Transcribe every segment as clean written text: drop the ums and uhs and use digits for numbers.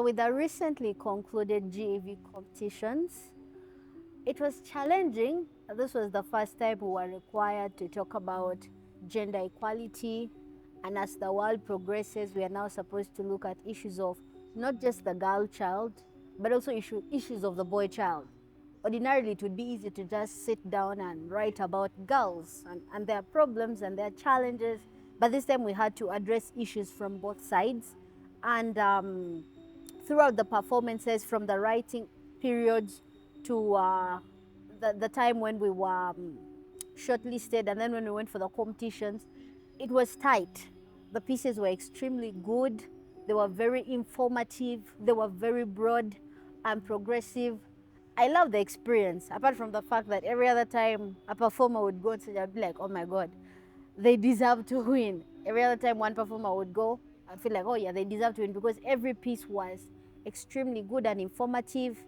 with the recently concluded GAV competitions, it was challenging. This was the first time we were required to talk about gender equality. And as the world progresses, we are now supposed to look at issues of not just the girl child, but also issues of the boy child. Ordinarily, it would be easy to just sit down and write about girls and their problems and their challenges. But this time we had to address issues from both sides. And throughout the performances, from the writing periods to the time when we were shortlisted and then when we went for the competitions, it was tight. The pieces were extremely good. They were very informative. They were very broad and progressive. I love the experience, apart from the fact that every other time a performer would go on stage, I'd be like, oh my God, they deserve to win. Every other time one performer would go, I'd feel like, oh yeah, they deserve to win, because every piece was extremely good and informative.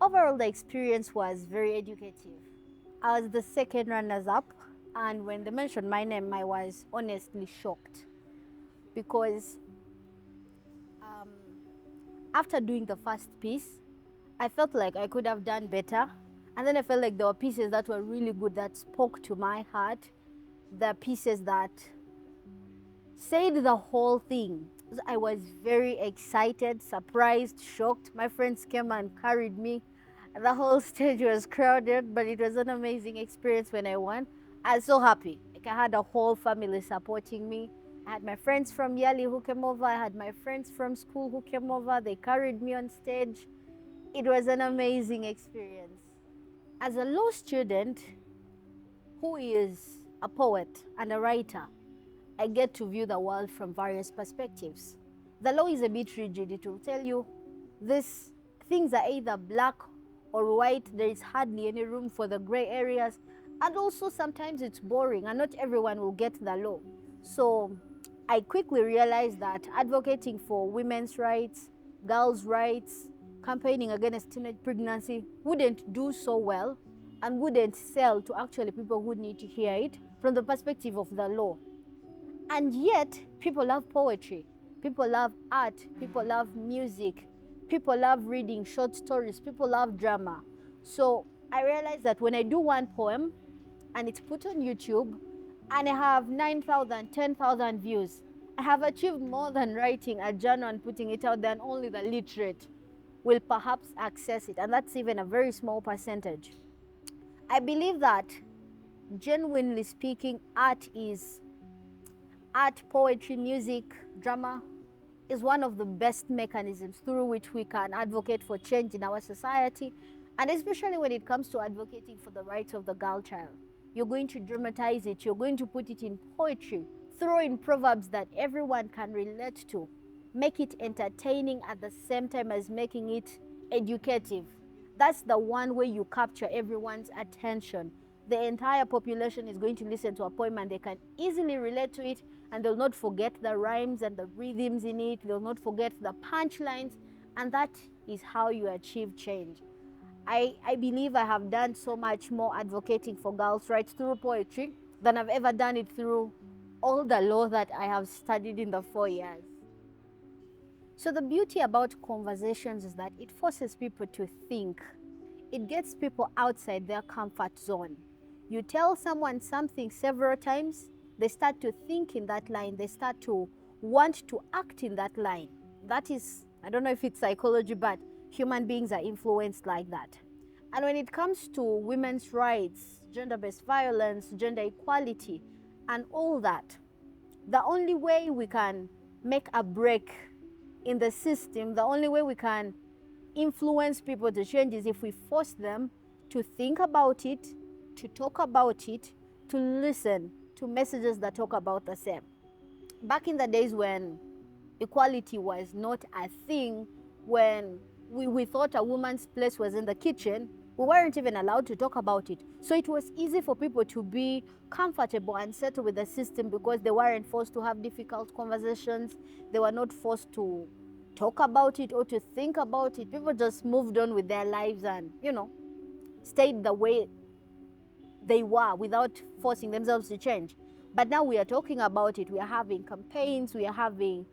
Overall, the experience was very educative. I was the second runners-up, and when they mentioned my name, I was honestly shocked, because after doing the first piece, I felt like I could have done better. And then I felt like there were pieces that were really good, that spoke to my heart. The pieces that said the whole thing. I was very excited, surprised, shocked. My friends came and carried me. The whole stage was crowded, but it was an amazing experience when I won. I was so happy. Like, I had a whole family supporting me. I had my friends from Yali who came over. I had my friends from school who came over. They carried me on stage. It was an amazing experience. As a law student who is a poet and a writer, I get to view the world from various perspectives. The law is a bit rigid. It will tell you these things are either black or white. There is hardly any room for the gray areas. And also sometimes it's boring and not everyone will get the law. So I quickly realized that advocating for women's rights, girls' rights, campaigning against teenage pregnancy wouldn't do so well and wouldn't sell to actually people who need to hear it from the perspective of the law. And yet, people love poetry, people love art, people love music, people love reading short stories, people love drama. So I realized that when I do one poem and it's put on YouTube and I have 9,000, 10,000 views, I have achieved more than writing a journal and putting it out there, and only the literate will perhaps access it, and that's even a very small percentage. I believe that, genuinely speaking, art, poetry, music, drama is one of the best mechanisms through which we can advocate for change in our society, and especially when it comes to advocating for the rights of the girl child. You're going to dramatize it, you're going to put it in poetry, throw in proverbs that everyone can relate to, make it entertaining at the same time as making it educative. That's the one way you capture everyone's attention. The entire population is going to listen to a poem and they can easily relate to it, and they'll not forget the rhymes and the rhythms in it. They'll not forget the punchlines, and that is how you achieve change. I believe I have done so much more advocating for girls' rights through poetry than I've ever done it through all the law that I have studied in the 4 years. So the beauty about conversations is that it forces people to think. It gets people outside their comfort zone. You tell someone something several times, they start to think in that line, they start to want to act in that line. That is, I don't know if it's psychology, but human beings are influenced like that. And when it comes to women's rights, gender-based violence, gender equality, and all that, the only way we can make a break in the system, the only way we can influence people to change is if we force them to think about it, to talk about it, to listen to messages that talk about the same. Back in the days when equality was not a thing, when we thought a woman's place was in the kitchen, we weren't even allowed to talk about it. So it was easy for people to be comfortable and settle with the system because they weren't forced to have difficult conversations. They were not forced to talk about it or to think about it. People just moved on with their lives and, stayed the way they were without forcing themselves to change. But now we are talking about it. We are having campaigns, we are having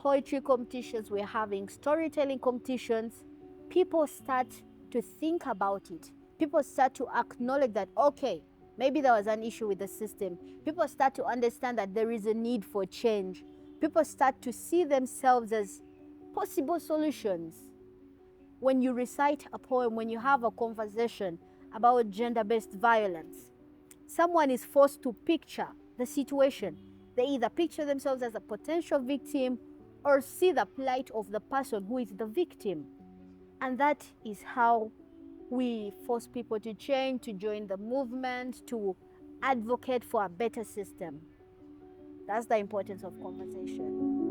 poetry competitions, we're having storytelling competitions, people start to think about it. People start to acknowledge that, okay, maybe there was an issue with the system. People start to understand that there is a need for change. People start to see themselves as possible solutions. When you recite a poem, when you have a conversation about gender-based violence, someone is forced to picture the situation. They either picture themselves as a potential victim or see the plight of the person who is the victim. And that is how we force people to change, to join the movement, to advocate for a better system. That's the importance of conversation.